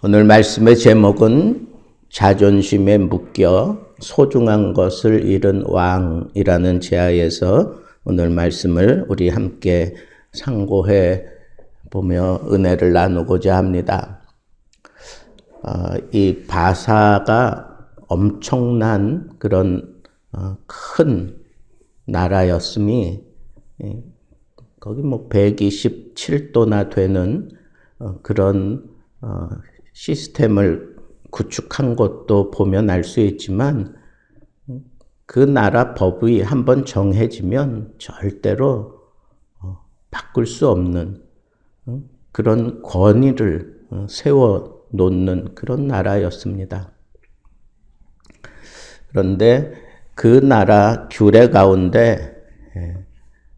오늘 말씀의 제목은 자존심에 묶여 소중한 것을 잃은 왕이라는 제하에서 오늘 말씀을 우리 함께 상고해 보며 은혜를 나누고자 합니다. 이 바사가 엄청난 그런 큰 나라였음이 거기 127도나 되는 그런 시스템을 구축한 것도 보면 알 수 있지만 그 나라 법이 한번 정해지면 절대로 바꿀 수 없는 그런 권위를 세워놓는 그런 나라였습니다. 그런데 그 나라 규례 가운데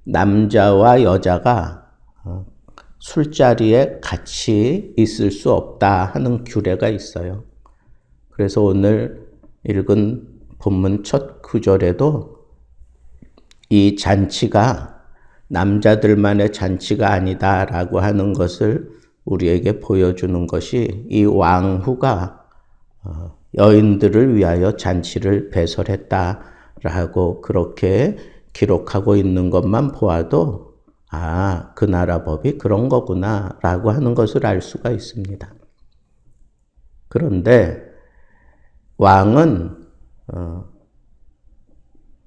남자와 여자가 술자리에 같이 있을 수 없다 하는 규례가 있어요. 그래서 오늘 읽은 본문 첫 구절에도 이 잔치가 남자들만의 잔치가 아니다라고 하는 것을 우리에게 보여주는 것이 이 왕후가 여인들을 위하여 잔치를 배설했다라고 그렇게 기록하고 있는 것만 보아도 그 나라 법이 그런 거구나 라고 하는 것을 알 수가 있습니다. 그런데 왕은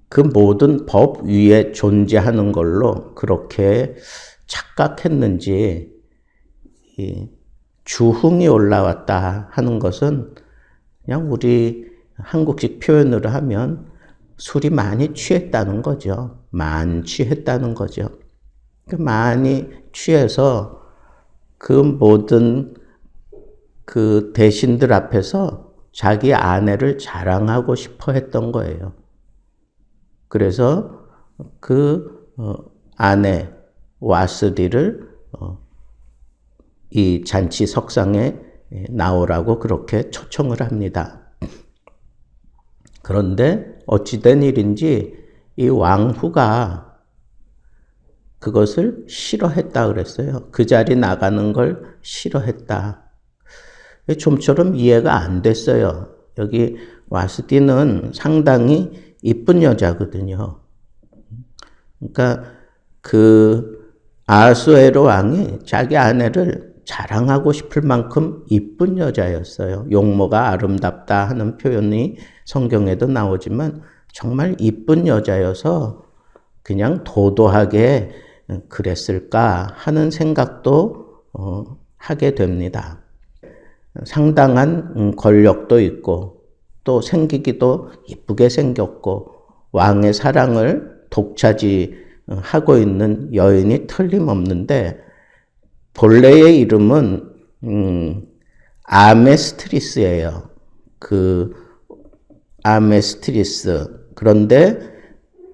그 모든 법 위에 존재하는 걸로 그렇게 착각했는지 주흥이 올라왔다 하는 것은 그냥 우리 한국식 표현으로 하면 술이 많이 취했다는 거죠. 만취했다는 거죠. 많이 취해서 그 모든 그 대신들 앞에서 자기 아내를 자랑하고 싶어 했던 거예요. 그래서 그 아내 와스디를 이 잔치 석상에 나오라고 그렇게 초청을 합니다. 그런데 어찌된 일인지 이 왕후가 그것을 싫어했다 그랬어요. 그 자리 나가는 걸 싫어했다. 좀처럼 이해가 안 됐어요. 여기 와스디는 상당히 이쁜 여자거든요. 그러니까 그 아하수에로 왕이 자기 아내를 자랑하고 싶을 만큼 이쁜 여자였어요. 용모가 아름답다 하는 표현이 성경에도 나오지만 정말 이쁜 여자여서 그냥 도도하게 그랬을까 하는 생각도 하게 됩니다. 상당한 권력도 있고 또 생기기도 이쁘게 생겼고 왕의 사랑을 독차지하고 있는 여인이 틀림없는데 본래의 이름은 아메스트리스예요. 그 아메스트리스. 그런데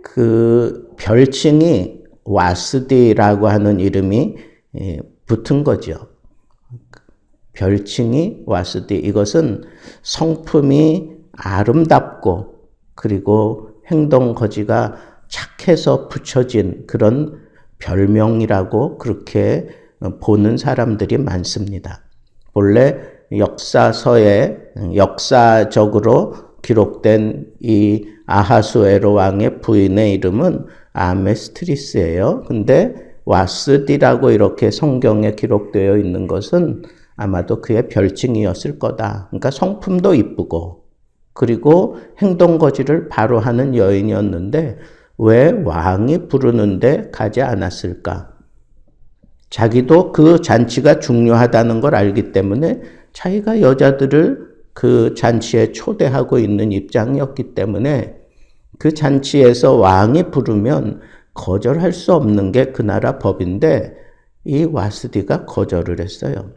그 별칭이 와스디라고 하는 이름이 붙은 거죠. 별칭이 와스디. 이것은 성품이 아름답고 그리고 행동거지가 착해서 붙여진 그런 별명이라고 그렇게 보는 사람들이 많습니다. 본래 역사서에 역사적으로 기록된 이 아하수에로 왕의 부인의 이름은 아메스트리스예요. 근데 와스디라고 이렇게 성경에 기록되어 있는 것은 아마도 그의 별칭이었을 거다. 그러니까 성품도 이쁘고 그리고 행동거지를 바로 하는 여인이었는데 왜 왕이 부르는데 가지 않았을까? 자기도 그 잔치가 중요하다는 걸 알기 때문에 자기가 여자들을 그 잔치에 초대하고 있는 입장이었기 때문에 그 잔치에서 왕이 부르면 거절할 수 없는 게 그 나라 법인데 이 와스디가 거절을 했어요.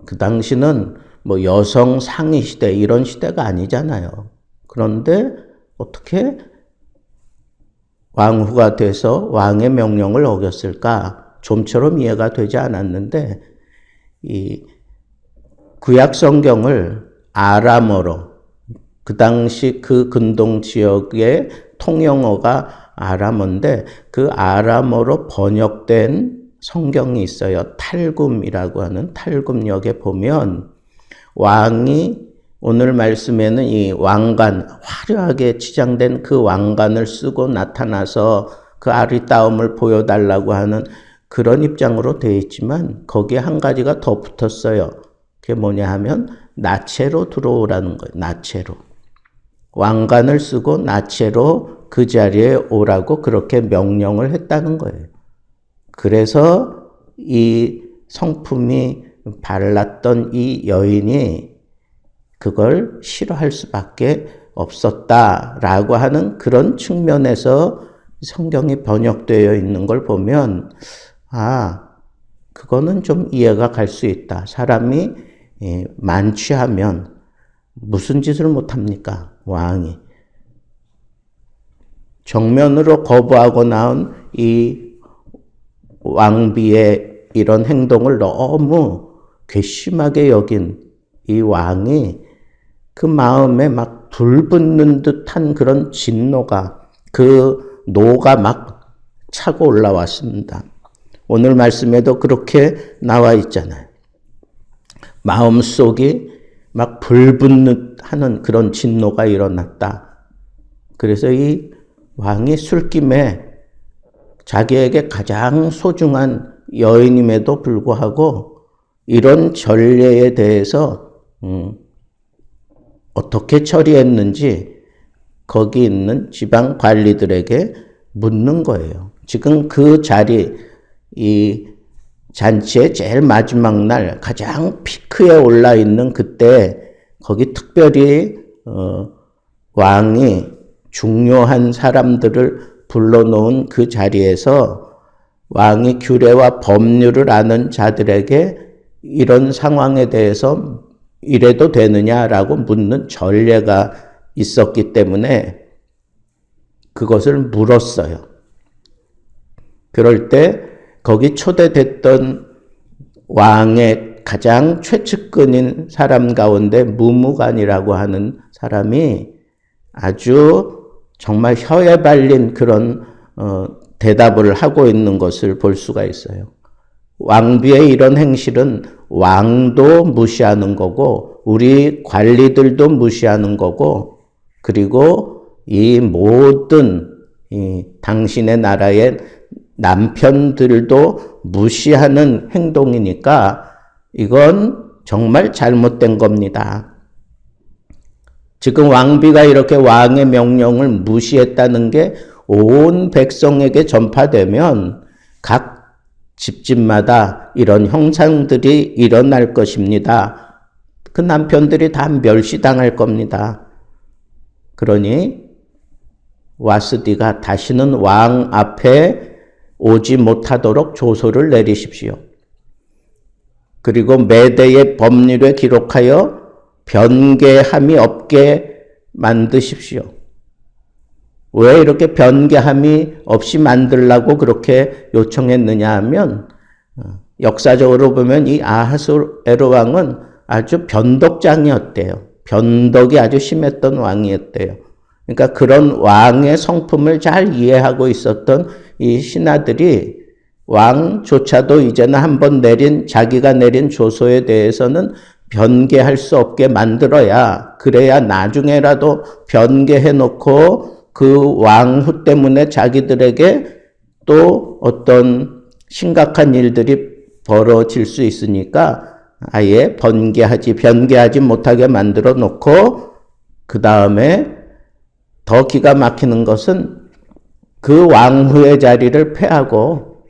그 당시는 뭐 여성 상위 시대 이런 시대가 아니잖아요. 그런데 어떻게 왕후가 돼서 왕의 명령을 어겼을까? 좀처럼 이해가 되지 않았는데 이 구약 성경을 아람어로 그 당시 그 근동 지역의 통영어가 아람어인데 그 아람어로 번역된 성경이 있어요. 탈굼이라고 하는 탈굼역에 보면 왕이 오늘 말씀에는 이 왕관, 화려하게 치장된 그 왕관을 쓰고 나타나서 그 아리따움을 보여달라고 하는 그런 입장으로 되어 있지만 거기에 한 가지가 더 붙었어요. 그게 뭐냐 하면 나체로 들어오라는 거예요. 나체로. 왕관을 쓰고 나체로 그 자리에 오라고 그렇게 명령을 했다는 거예요. 그래서 이 성품이 발랐던 이 여인이 그걸 싫어할 수밖에 없었다라고 하는 그런 측면에서 성경이 번역되어 있는 걸 보면 그거는 좀 이해가 갈 수 있다. 사람이 만취하면 무슨 짓을 못합니까? 왕이. 정면으로 거부하고 나온 이 왕비의 이런 행동을 너무 괘씸하게 여긴 이 왕이 그 마음에 막 불붙는 듯한 그런 진노가, 그 노가 막 차고 올라왔습니다. 오늘 말씀에도 그렇게 나와 있잖아요. 마음속이 막 불붙는 하는 그런 진노가 일어났다. 그래서 이 왕이 술김에 자기에게 가장 소중한 여인임에도 불구하고 이런 전례에 대해서 어떻게 처리했는지 거기 있는 지방 관리들에게 묻는 거예요. 지금 그 자리, 이 잔치의 제일 마지막 날 가장 피크에 올라 있는 그때 거기 특별히 왕이 중요한 사람들을 불러놓은 그 자리에서 왕이 규례와 법률을 아는 자들에게 이런 상황에 대해서 이래도 되느냐라고 묻는 전례가 있었기 때문에 그것을 물었어요. 그럴 때 거기 초대됐던 왕의 가장 최측근인 사람 가운데 무무간이라고 하는 사람이 아주 정말 혀에 발린 그런 대답을 하고 있는 것을 볼 수가 있어요. 왕비의 이런 행실은 왕도 무시하는 거고 우리 관리들도 무시하는 거고 그리고 이 모든 당신의 나라의 남편들도 무시하는 행동이니까 이건 정말 잘못된 겁니다. 지금 왕비가 이렇게 왕의 명령을 무시했다는 게 온 백성에게 전파되면 각 집집마다 이런 형상들이 일어날 것입니다. 그 남편들이 다 멸시당할 겁니다. 그러니 와스디가 다시는 왕 앞에 오지 못하도록 조서를 내리십시오. 그리고 매대의 법률에 기록하여 변개함이 없게 만드십시오. 왜 이렇게 변개함이 없이 만들라고 그렇게 요청했느냐 하면 역사적으로 보면 이 아하수에로 왕은 아주 변덕장이었대요. 변덕이 아주 심했던 왕이었대요. 그러니까 그런 왕의 성품을 잘 이해하고 있었던 이 신하들이 왕조차도 이제는 한번 자기가 내린 조서에 대해서는 변개할 수 없게 만들어야 그래야 나중에라도 변개해 놓고 그 왕후 때문에 자기들에게 또 어떤 심각한 일들이 벌어질 수 있으니까 아예 변개하지 못하게 만들어 놓고 그 다음에 더 기가 막히는 것은 그 왕후의 자리를 폐하고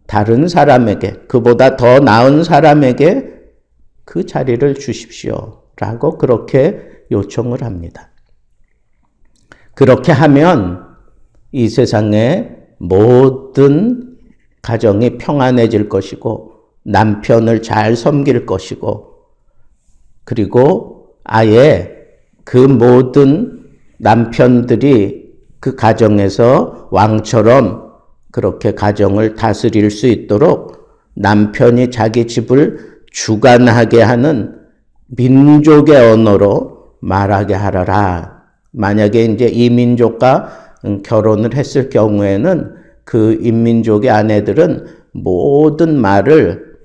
다른 사람에게 그보다 더 나은 사람에게 그 자리를 주십시오 라고 그렇게 요청을 합니다. 그렇게 하면 이 세상의 모든 가정이 평안해질 것이고 남편을 잘 섬길 것이고 그리고 아예 그 모든 남편들이 그 가정에서 왕처럼 그렇게 가정을 다스릴 수 있도록 남편이 자기 집을 주관하게 하는 민족의 언어로 말하게 하라라. 만약에 이제 이 민족과 결혼을 했을 경우에는 그 인민족의 아내들은 모든 말을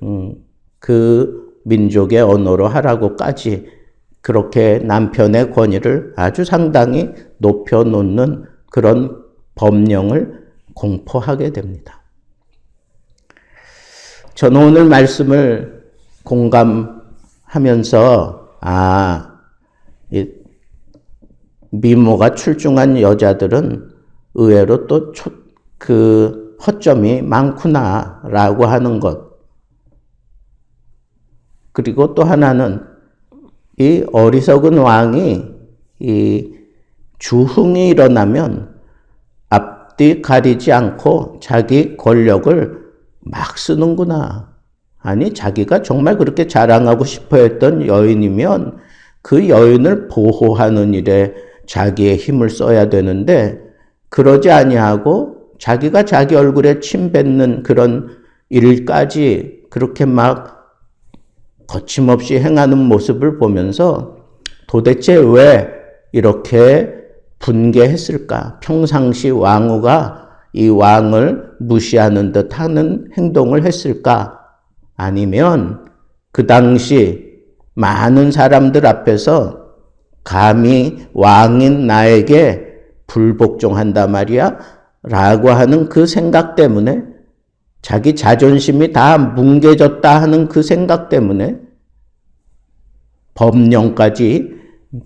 그 민족의 언어로 하라고까지 그렇게 남편의 권위를 아주 상당히 높여놓는 그런 법령을 공포하게 됩니다. 저는 오늘 말씀을 공감하면서 미모가 출중한 여자들은 의외로 또 그 허점이 많구나라고 하는 것. 그리고 또 하나는 이 어리석은 왕이 이 주흥이 일어나면 앞뒤 가리지 않고 자기 권력을 막 쓰는구나. 아니, 자기가 정말 그렇게 자랑하고 싶어 했던 여인이면 그 여인을 보호하는 일에 자기의 힘을 써야 되는데 그러지 아니하고 자기가 자기 얼굴에 침 뱉는 그런 일까지 그렇게 막 거침없이 행하는 모습을 보면서 도대체 왜 이렇게 분개했을까? 평상시 왕후가 이 왕을 무시하는 듯 하는 행동을 했을까? 아니면 그 당시 많은 사람들 앞에서 감히 왕인 나에게 불복종한단 말이야? 라고 하는 그 생각 때문에 자기 자존심이 다 뭉개졌다 하는 그 생각 때문에 법령까지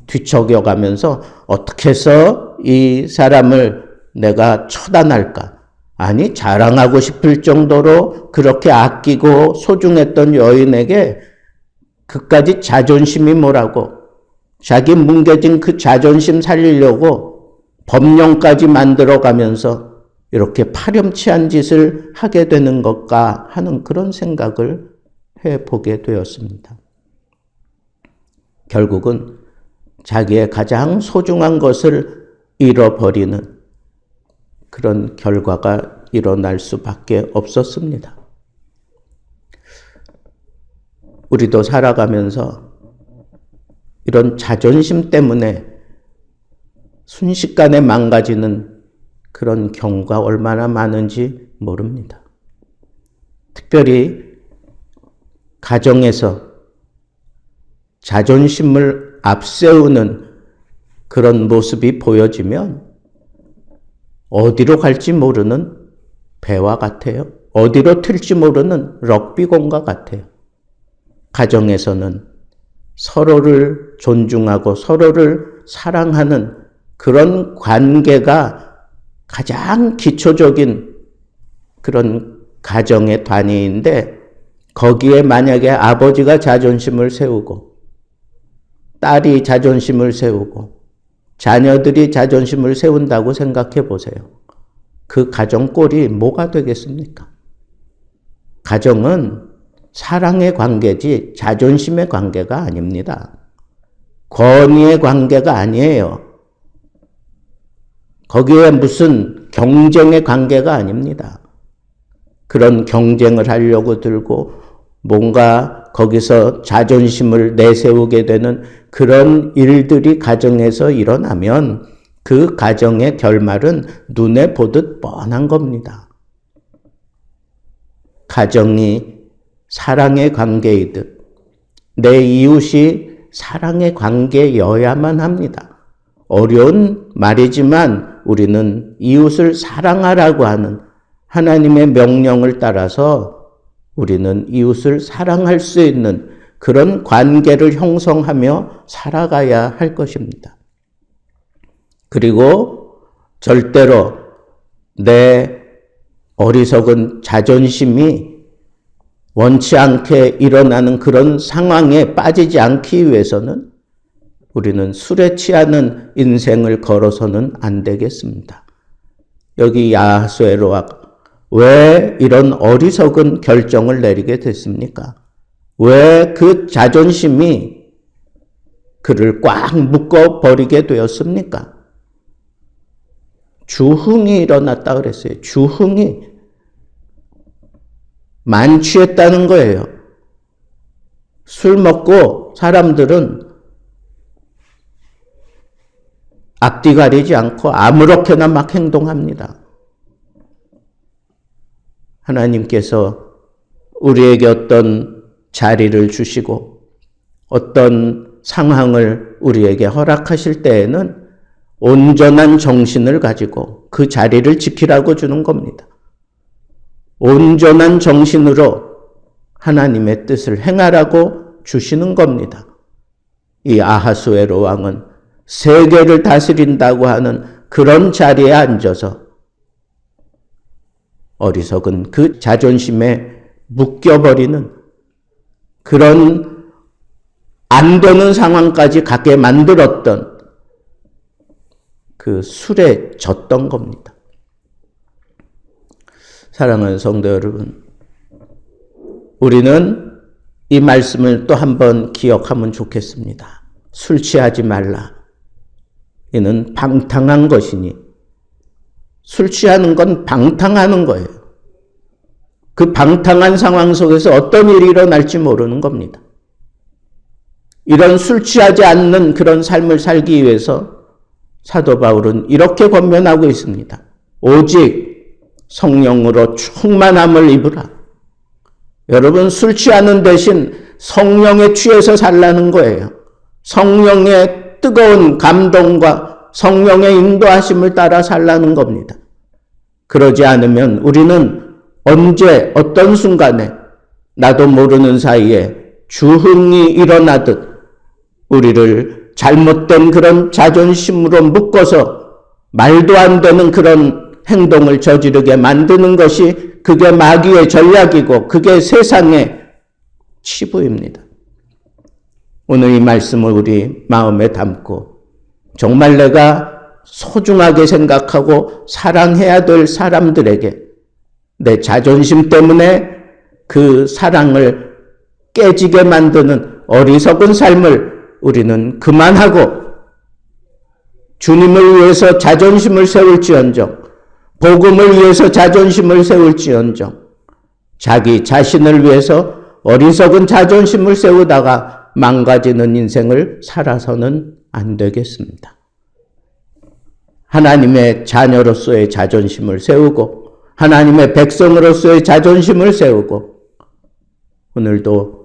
뒤척여가면서 어떻게 해서 이 사람을 내가 처단할까? 아니, 자랑하고 싶을 정도로 그렇게 아끼고 소중했던 여인에게 그까지 자존심이 뭐라고 자기 뭉개진 그 자존심 살리려고 법령까지 만들어가면서 이렇게 파렴치한 짓을 하게 되는 것까 하는 그런 생각을 해보게 되었습니다. 결국은 자기의 가장 소중한 것을 잃어버리는 그런 결과가 일어날 수밖에 없었습니다. 우리도 살아가면서 이런 자존심 때문에 순식간에 망가지는 그런 경우가 얼마나 많은지 모릅니다. 특별히 가정에서 자존심을 앞세우는 그런 모습이 보여지면 어디로 갈지 모르는 배와 같아요. 어디로 튈지 모르는 럭비공과 같아요. 가정에서는 서로를 존중하고 서로를 사랑하는 그런 관계가 가장 기초적인 그런 가정의 단위인데 거기에 만약에 아버지가 자존심을 세우고 딸이 자존심을 세우고 자녀들이 자존심을 세운다고 생각해 보세요. 그 가정 꼴이 뭐가 되겠습니까? 가정은 사랑의 관계지 자존심의 관계가 아닙니다. 권위의 관계가 아니에요. 거기에 무슨 경쟁의 관계가 아닙니다. 그런 경쟁을 하려고 들고 뭔가 거기서 자존심을 내세우게 되는 그런 일들이 가정에서 일어나면 그 가정의 결말은 눈에 보듯 뻔한 겁니다. 가정이 사랑의 관계이듯 내 이웃이 사랑의 관계여야만 합니다. 어려운 말이지만 우리는 이웃을 사랑하라고 하는 하나님의 명령을 따라서 우리는 이웃을 사랑할 수 있는 그런 관계를 형성하며 살아가야 할 것입니다. 그리고 절대로 내 어리석은 자존심이 원치 않게 일어나는 그런 상황에 빠지지 않기 위해서는 우리는 술에 취하는 인생을 걸어서는 안 되겠습니다. 여기 야하수에로가 왜 이런 어리석은 결정을 내리게 됐습니까? 왜 그 자존심이 그를 꽉 묶어버리게 되었습니까? 주흥이 일어났다 그랬어요. 주흥이 만취했다는 거예요. 술 먹고 사람들은 앞뒤 가리지 않고 아무렇게나 막 행동합니다. 하나님께서 우리에게 어떤 자리를 주시고 어떤 상황을 우리에게 허락하실 때에는 온전한 정신을 가지고 그 자리를 지키라고 주는 겁니다. 온전한 정신으로 하나님의 뜻을 행하라고 주시는 겁니다. 이 아하수에로 왕은 세계를 다스린다고 하는 그런 자리에 앉아서 어리석은 그 자존심에 묶여버리는 그런 안 되는 상황까지 가게 만들었던 그 술에 졌던 겁니다. 사랑하는 성도 여러분, 우리는 이 말씀을 또 한번 기억하면 좋겠습니다. 술 취하지 말라. 이는 방탕한 것이니, 술 취하는 건 방탕하는 거예요. 그 방탕한 상황 속에서 어떤 일이 일어날지 모르는 겁니다. 이런 술 취하지 않는 그런 삶을 살기 위해서 사도 바울은 이렇게 권면하고 있습니다. 오직 성령으로 충만함을 입으라. 여러분, 술 취하는 대신 성령에 취해서 살라는 거예요. 성령의 뜨거운 감동과 성령의 인도하심을 따라 살라는 겁니다. 그러지 않으면 우리는 언제 어떤 순간에 나도 모르는 사이에 주흥이 일어나듯 우리를 잘못된 그런 자존심으로 묶어서 말도 안 되는 그런 행동을 저지르게 만드는 것이 그게 마귀의 전략이고 그게 세상의 치부입니다. 오늘 이 말씀을 우리 마음에 담고 정말 내가 소중하게 생각하고 사랑해야 될 사람들에게 내 자존심 때문에 그 사랑을 깨지게 만드는 어리석은 삶을 우리는 그만하고 주님을 위해서 자존심을 세울지언정, 복음을 위해서 자존심을 세울지언정, 자기 자신을 위해서 어리석은 자존심을 세우다가 망가지는 인생을 살아서는 안 되겠습니다. 하나님의 자녀로서의 자존심을 세우고 하나님의 백성으로서의 자존심을 세우고 오늘도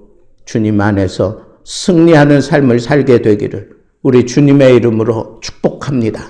주님 안에서 승리하는 삶을 살게 되기를 우리 주님의 이름으로 축복합니다.